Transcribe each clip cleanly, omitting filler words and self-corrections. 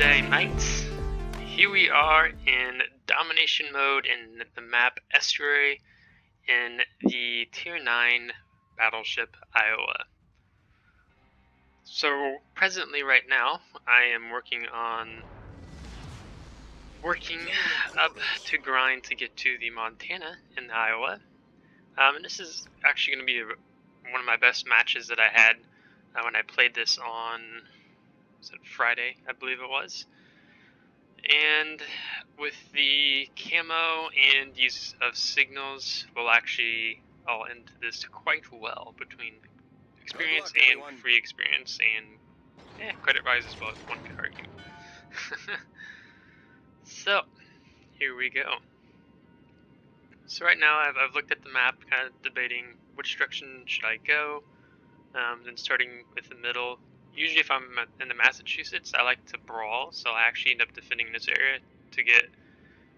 G'day mates, here we are in domination mode in the map Estuary in the tier 9 battleship Iowa. So presently right now I am working up to grind to get to the Montana in Iowa. And this is actually going to be one of my best matches that I had when I played this on Friday, I believe it was. And with the camo and use of signals, I'll end this quite well between experience and free experience, and credit rise as well, if one could argue. So, here we go. So right now I've looked at the map, kind of debating which direction should I go, then starting with the middle. Usually if I'm in the Massachusetts, I like to brawl, so I actually end up defending this area to get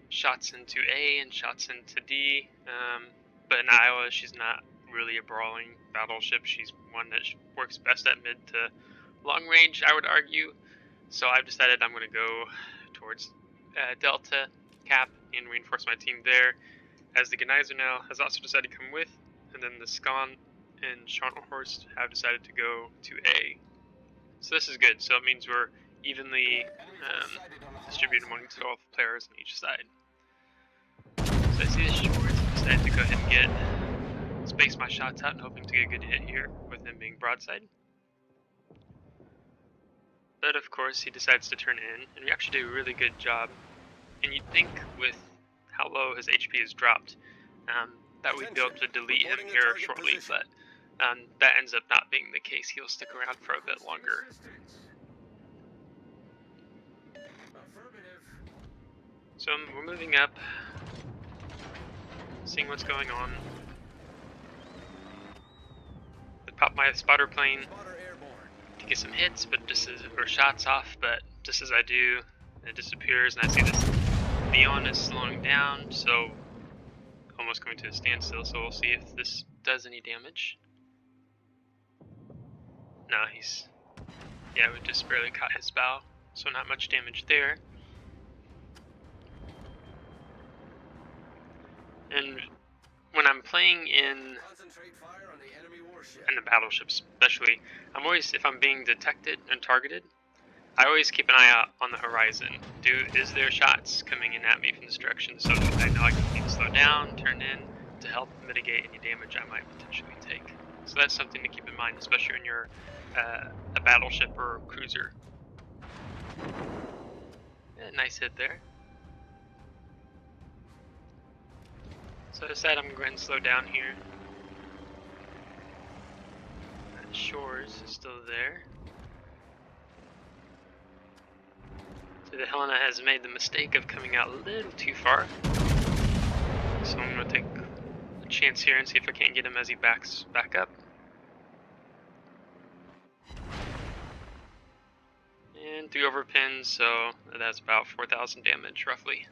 shots into A and shots into D. But in Iowa, she's not really a brawling battleship. She's one that works best at mid to long range, I would argue. So I've decided I'm going to go towards Delta, Cap, and reinforce my team there. As the Genizer now has also decided to come with, and then the Scon and Workhorse have decided to go to A. So this is good. So it means we're evenly distributed among 12 players on each side. So I see the shores, I decided to go ahead and space my shots out and hoping to get a good hit here with him being broadside. But of course he decides to turn in, and we actually do a really good job. And you'd think with how low his HP is dropped, that we'd be able to delete him here shortly, but that ends up not being the case. He'll stick around for a bit longer. So we're moving up, seeing what's going on. I pop my spotter plane to get some hits, or shots off, but just as I do, it disappears, and I see this Leon is slowing down, so almost coming to a standstill, so we'll see if this does any damage. No, we just barely caught his bow, so not much damage there. And when I'm playing in the battleships especially, if I'm being detected and targeted, I always keep an eye out on the horizon. Is there shots coming in at me from this direction, so that I know I can slow down, turn in, to help mitigate any damage I might potentially take. So that's something to keep in mind, especially when you're a battleship or a cruiser. Yeah, nice hit there. So I decided I'm going to go ahead and slow down here. The shores is still there. So the Helena has made the mistake of coming out a little too far. So I'm going to take a chance here and see if I can't get him as he backs back up. And 3 overpins, so that's about 4,000 damage roughly.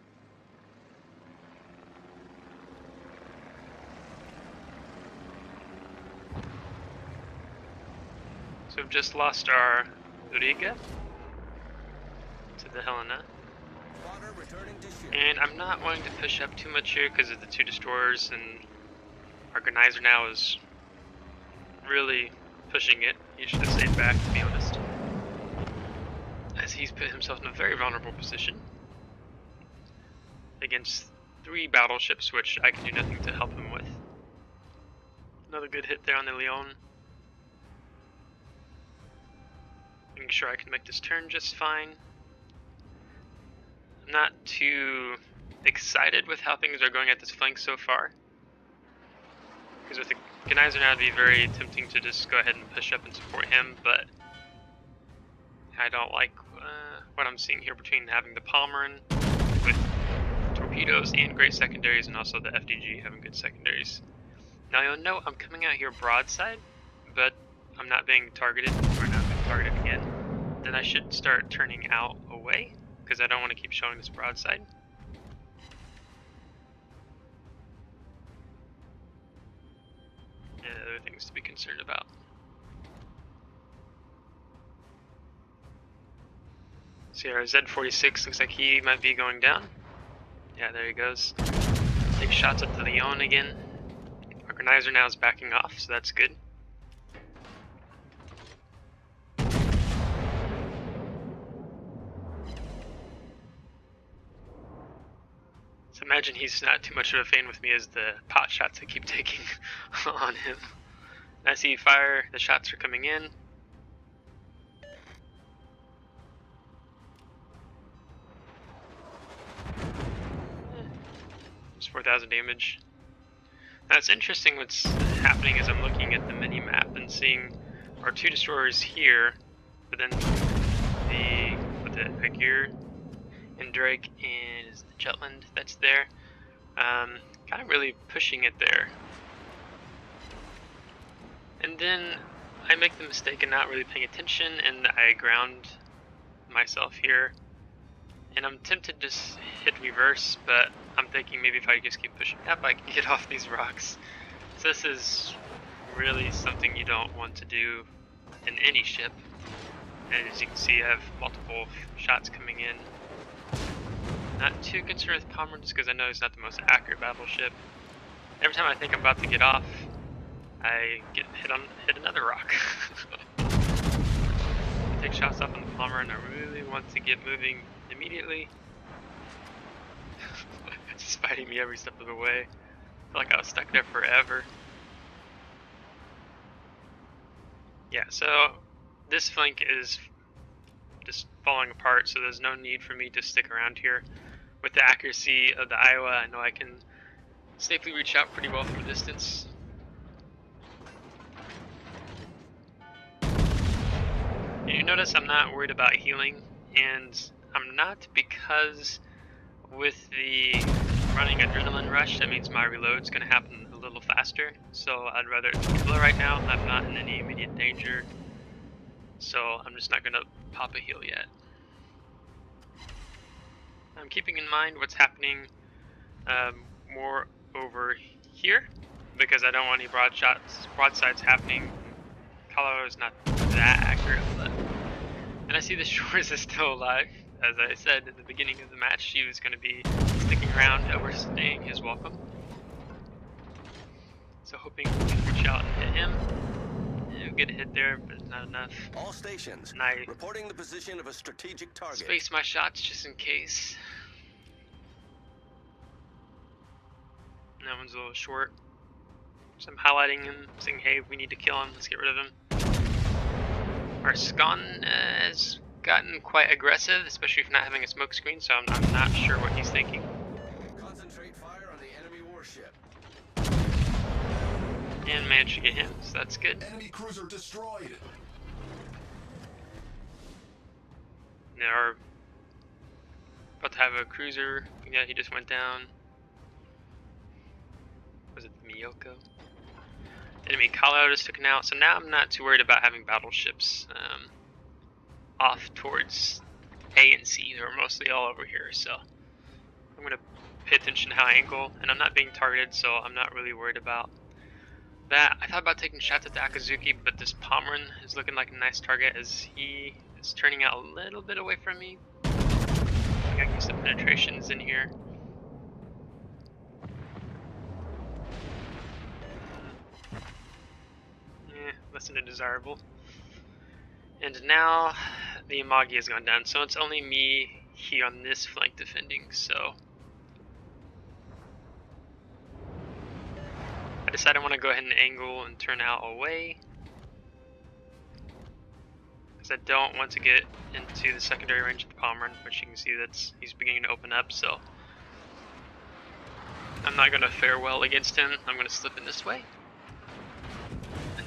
So we've just lost our Riga to the Helena. And I'm not wanting to push up too much here because of the 2 destroyers, and our Genizer now is really pushing it. He should have stayed back, to be honest, as he's put himself in a very vulnerable position against 3 battleships, which I can do nothing to help him with. Another good hit there on the Leon. Making sure I can make this turn just fine. I'm not too excited with how things are going at this flank so far, because with the Genizer now, it'd be very tempting to just go ahead and push up and support him, but I don't like what I'm seeing here between having the Palmerin with torpedoes and great secondaries, and also the FDG having good secondaries. Now you'll note I'm coming out here broadside, but I'm not being targeted, or not being targeted again. Then I should start turning out away, because I don't want to keep showing this broadside. And other things to be concerned about. So our Z-46 looks like he might be going down. Yeah, there he goes. Take shots at the Leon again. Our Organizer now is backing off, so that's good. So imagine he's not too much of a fan with me as the pot shots I keep taking on him. And I see fire, the shots are coming in. Just 4,000 damage. Now it's interesting what's happening as I'm looking at the mini-map and seeing our two destroyers here, but then the Aegir and Drake and is the Jutland that's there, kind of really pushing it there. And then I make the mistake of not really paying attention and I ground myself here. And I'm tempted to just hit reverse, but I'm thinking maybe if I just keep pushing up, I can get off these rocks. So this is really something you don't want to do in any ship. And as you can see, I have multiple shots coming in. Not too concerned with Palmer just because I know it's not the most accurate battleship. Every time I think I'm about to get off, I get hit another rock. Take shots off on the Palmer, and I really want to get moving immediately. It's just fighting me every step of the way. I feel like I was stuck there forever. Yeah, so this flank is just falling apart, so there's no need for me to stick around here. With the accuracy of the Iowa, I know I can safely reach out pretty well from a distance. You notice I'm not worried about healing, and I'm not because with the running adrenaline rush, that means my reload's going to happen a little faster, so I'd rather kill it right now. I'm not in any immediate danger, so I'm just not going to pop a heal yet. I'm keeping in mind what's happening more over here, because I don't want any broadsides happening. Colorado's not that accurate, but... And I see the Shores is still alive. As I said at the beginning of the match, she was going to be sticking around, overstaying his welcome. So hoping we can reach out and hit him. And get a hit there, but not enough. All stations, and I reporting the position of a strategic target. Space my shots just in case. And that one's a little short. So I'm highlighting him, saying, hey, we need to kill him, let's get rid of him. Our Scon has gotten quite aggressive, especially if not having a smoke screen, so I'm not sure what he's thinking. Concentrate fire on the enemy warship. And managed to get him, so that's good. Enemy cruiser destroyed. Now we're about to have a cruiser. Yeah, he just went down. Was it the Miyoko? Enemy Colorado just took out, so now I'm not too worried about having battleships off towards A and C. They're mostly all over here, so I'm going to pay attention to how I angle, and I'm not being targeted, so I'm not really worried about that. I thought about taking shots at the Akazuki, but this Pomeran is looking like a nice target as he is turning out a little bit away from me. I think I can get some penetrations in here. Less than desirable. And now the Amagi has gone down, so it's only me here on this flank defending, so I decided I want to go ahead and angle and turn out away, because I don't want to get into the secondary range of the Pomeran, which you can see he's beginning to open up, so I'm not going to fare well against him. I'm going to slip in this way.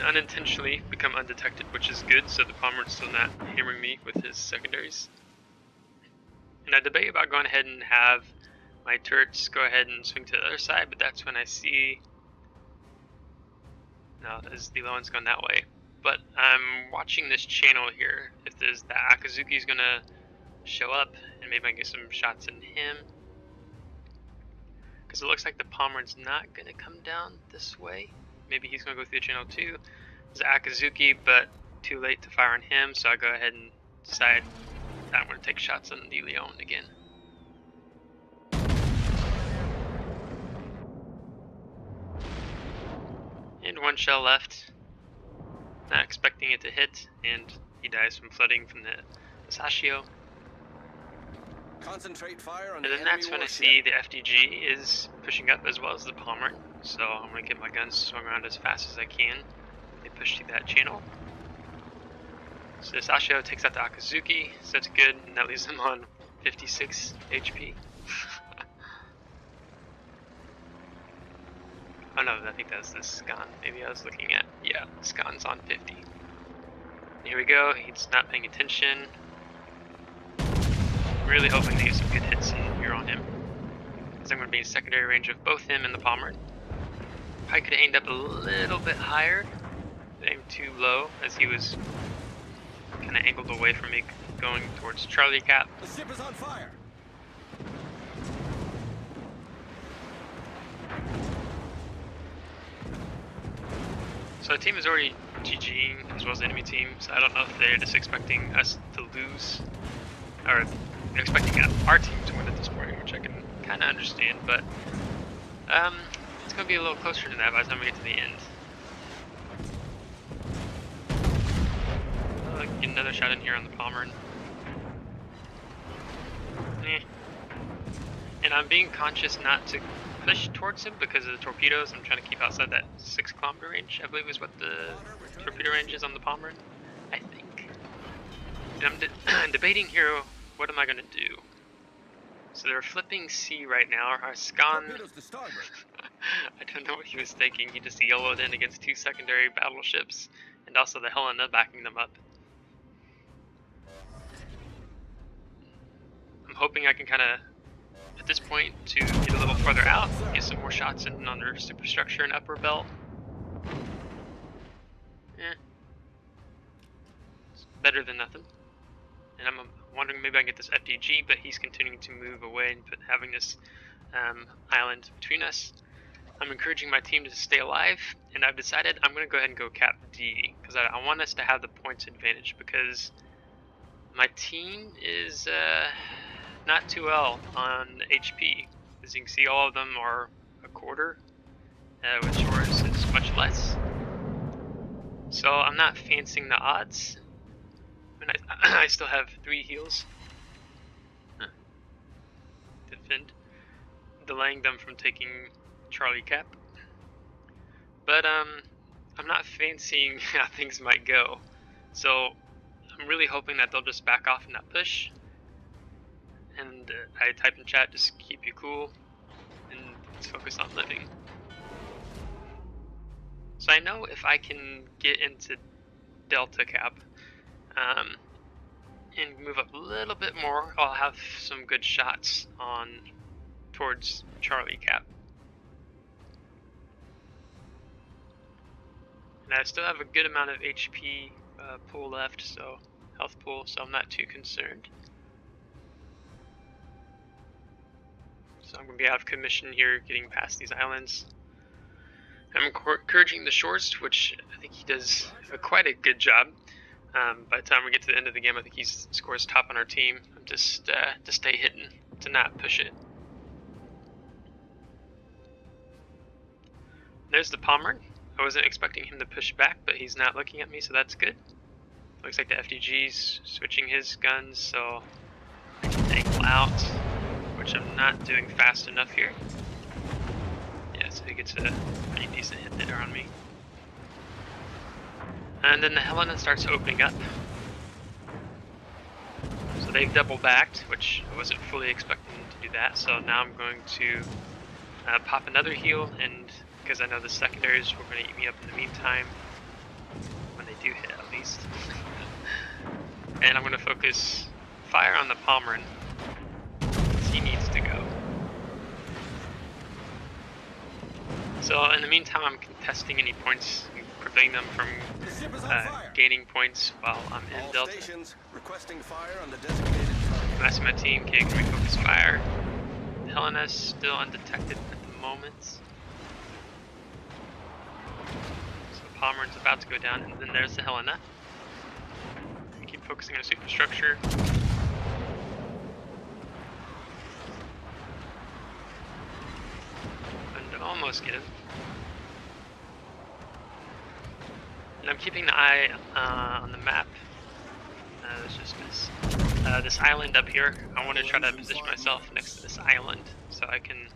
Unintentionally become undetected, which is good, so the Pomeran's still not hammering me with his secondaries. And I debate about going ahead and have my turrets go ahead and swing to the other side, but that's when I see no, as the Lowen's gone that way. But I'm watching this channel here. If there's the Akazuki's gonna show up, and maybe I can get some shots in him, because it looks like the Pomeran's not gonna come down this way. Maybe he's going to go through the channel too. There's Akazuki, but too late to fire on him, so I go ahead and decide I'm going to take shots on the Leon again. And one shell left. Not expecting it to hit, and he dies from flooding from the Sashio. Concentrate fire on And the then enemy that's when I warship. see the FDG is pushing up as well as the Palmer. So I'm going to get my guns swung around as fast as I can. They push through that channel. So the Sashio takes out the Akazuki, so that's good, and that leaves him on 56 HP. Oh no, I think that's the Skan maybe I was looking at. Yeah, Skan's on 50. Here we go, he's not paying attention. Really hoping to get some good hits in here on him, because I'm going to be in secondary range of both him and the Palmer. Probably could have aimed up a little bit higher, aimed too low as he was kind of angled away from me going towards Charlie Cap. The ship is on fire. So the team is already GGing as well as the enemy team, so I don't know if they're just expecting us to lose, or expecting our team to win at this point, which I can kind of understand, but it's going to be a little closer than that by the time we get to the end. I'll get another shot in here on the Palmer. And I'm being conscious not to push towards him because of the torpedoes. I'm trying to keep outside that 6-kilometer range, I believe is what the torpedo range is on the Palmer, I think. And I'm debating here, what am I going to do? So they're flipping C right now. Our Skan, Torpedoes to starboard. I don't know what he was thinking. He just yellowed in against 2 secondary battleships, and also the Helena backing them up. I'm hoping I can kind of, at this point, to get a little further out, get some more shots in on their superstructure and upper belt. It's better than nothing. And I'm wondering maybe I can get this FDG, but he's continuing to move away and having this island between us. I'm encouraging my team to stay alive, and I've decided I'm going to go ahead and go Cap D, because I want us to have the points advantage, because my team is not too well on HP. As you can see, all of them are a quarter, with yours it's much less. So I'm not fancying the odds. I mean, I still have 3 heals. Defend, delaying them from taking Charlie Cap. But I'm not fancying how things might go. So I'm really hoping that they'll just back off in that push. And I type in chat, just keep you cool and let's focus on living. So I know if I can get into Delta Cap and move up a little bit more, I'll have some good shots on towards Charlie Cap. And I still have a good amount of HP pool left, so health pool, so I'm not too concerned. So I'm going to be out of commission here, getting past these islands. I'm encouraging the Shorts, which I think he does quite a good job. By the time we get to the end of the game, I think he scores top on our team. I'm just to stay hidden, to not push it. There's the Palmer. I wasn't expecting him to push back, but he's not looking at me, so that's good. Looks like the FDG's switching his guns, so I can angle out, which I'm not doing fast enough here. Yeah, so he gets a pretty decent hit there on me. And then the Helena starts opening up. So they've double backed, which I wasn't fully expecting them to do that, so now I'm going to pop another heal, and because I know the secondaries were going to eat me up in the meantime, when they do hit at least. And I'm going to focus fire on the Palmer. He needs to go. So in the meantime, I'm contesting any points and preventing them from gaining points while I'm in Delta. Stations requesting fire on the designated target. I'm asking my team, okay, can we focus fire? The Helena's still undetected at the moment. So the Palmer's about to go down, and then there's the Helena. We keep focusing on superstructure. almost get him. And I'm keeping an eye on the map. Let's just miss. This island up here, I want to try to position myself next to this island so I can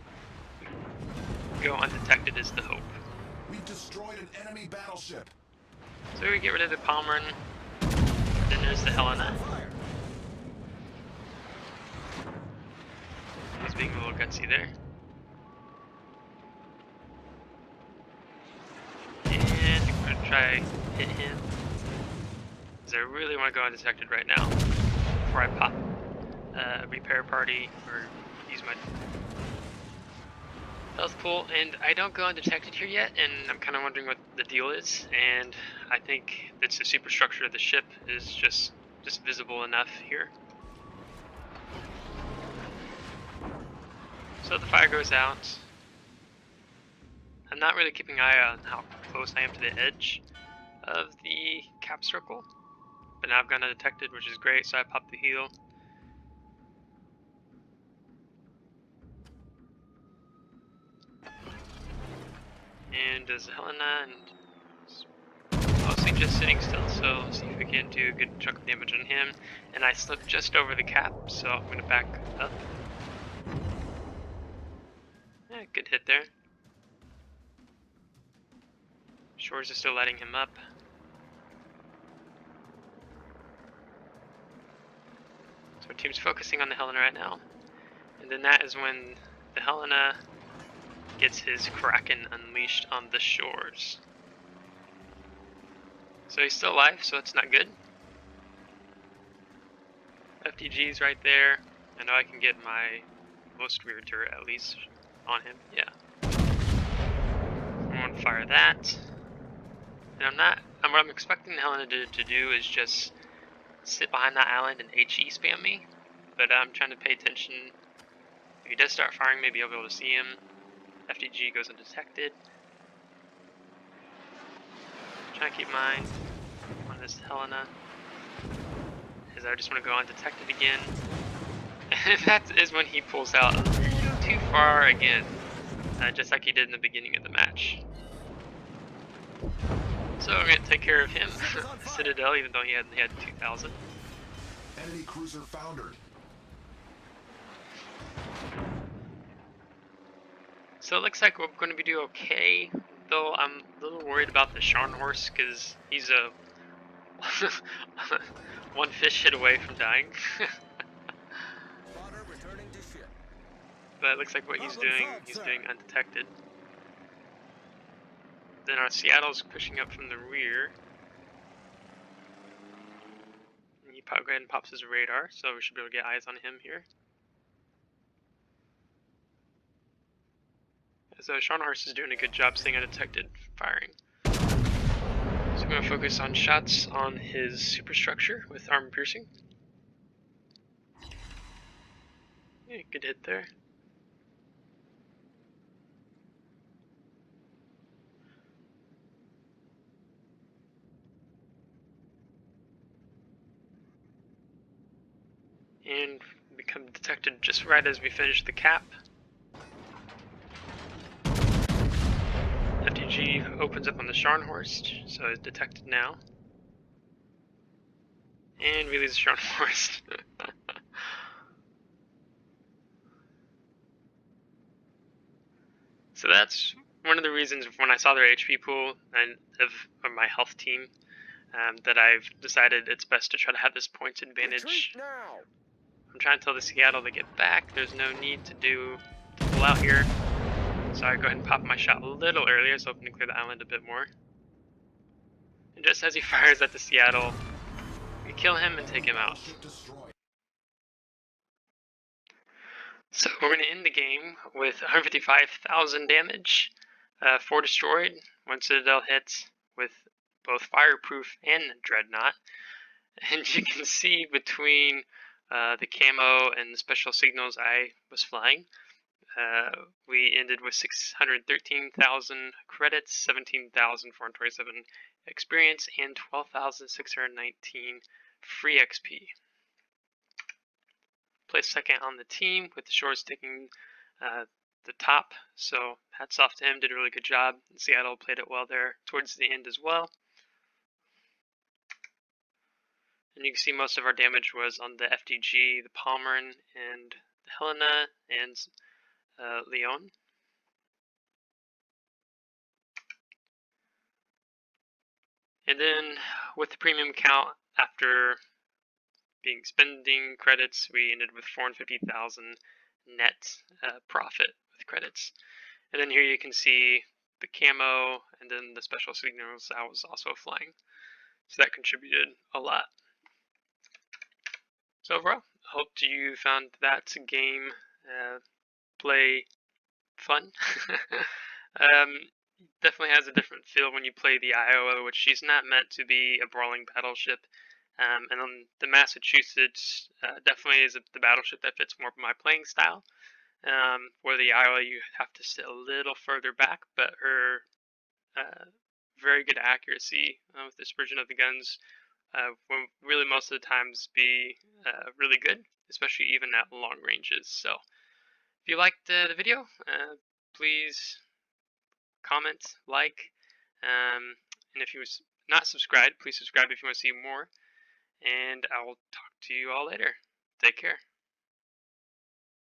go undetected is the hope. We've destroyed an enemy battleship. So we get rid of the Palmer, then there's the Helena. He's being a little gutsy there. And I'm going to try hit him. Because I really want to go undetected right now before I pop a repair party or use my health pool. And I don't go undetected here yet, and I'm kind of wondering what the deal is. And I think it's the superstructure of the ship is just visible enough here. So the fire goes out. I'm not really keeping an eye on how close I am to the edge of the cap circle, but now I've gone undetected, which is great, so I popped the heal. And there's Helena, and mostly just sitting still, so let's see if we can do a good chunk of damage on him. And I slipped just over the cap, so I'm going to back up. Yeah, good hit there. Shores are still lighting him up. So our team's focusing on the Helena right now. And then that is when the Helena gets his Kraken unleashed on the shores. So he's still alive, so it's not good. FTG's right there. I know I can get my most rear turret at least on him. Yeah. I'm going to fire that. And what I'm expecting the Helena to do is just sit behind that island and HE spam me. But I'm trying to pay attention. If he does start firing, maybe I'll be able to see him. FTG goes undetected. Trying to keep mine on this Helena, as I just want to go undetected again. And that is when he pulls out a little too far again, just like he did in the beginning of the match. So I'm going to take care of him, Citadel, even though he had 2,000. Enemy cruiser foundered. So it looks like we're going to be doing okay, though I'm a little worried about the Scharnhorst because he's a one fish hit away from dying. But it looks like what he's doing undetected. Then our Seattle's pushing up from the rear. And he go ahead and pops his radar, so we should be able to get eyes on him here. So Scharnhorst is doing a good job staying undetected, firing. So I'm going to focus on shots on his superstructure with armor piercing. Yeah, good hit there. And become detected just right as we finish the cap. FTG opens up on the Scharnhorst, so it's detected now. And we lose the Scharnhorst. So that's one of the reasons when I saw their HP pool and of my health team, that I've decided it's best to try to have this points advantage. I'm trying to tell the Seattle to get back. There's no need to pull out here. So I go ahead and pop my shot a little earlier, so hoping to clear the island a bit more. And just as he fires at the Seattle, we kill him and take him out. So we're going to end the game with 155,000 damage, 4 destroyed, 1 Citadel hit with both Fireproof and Dreadnought. And you can see between the camo and the special signals I was flying, we ended with 613,000 credits, 17,427 experience, and 12,619 free XP. Placed second on the team, with the Shores taking the top. So hats off to him, did a really good job. And Seattle played it well there towards the end as well. And you can see most of our damage was on the FDG, the Palmerin, and the Helena, and Leon. And then with the premium count, after spending credits, we ended with 450,000 net profit with credits. And then here you can see the camo and then the special signals I was also flying. So that contributed a lot. So overall, hope you found that game play fun. Definitely has a different feel when you play the Iowa, which she's not meant to be a brawling battleship. And then the Massachusetts definitely is the battleship that fits more of my playing style. Where the Iowa you have to sit a little further back, but her very good accuracy with this version of the guns will really most of the times be really good, especially even at long ranges. So if you liked the video, please comment, like, and if you was not subscribed, please subscribe if you want to see more. And I will talk to you all later. Take care.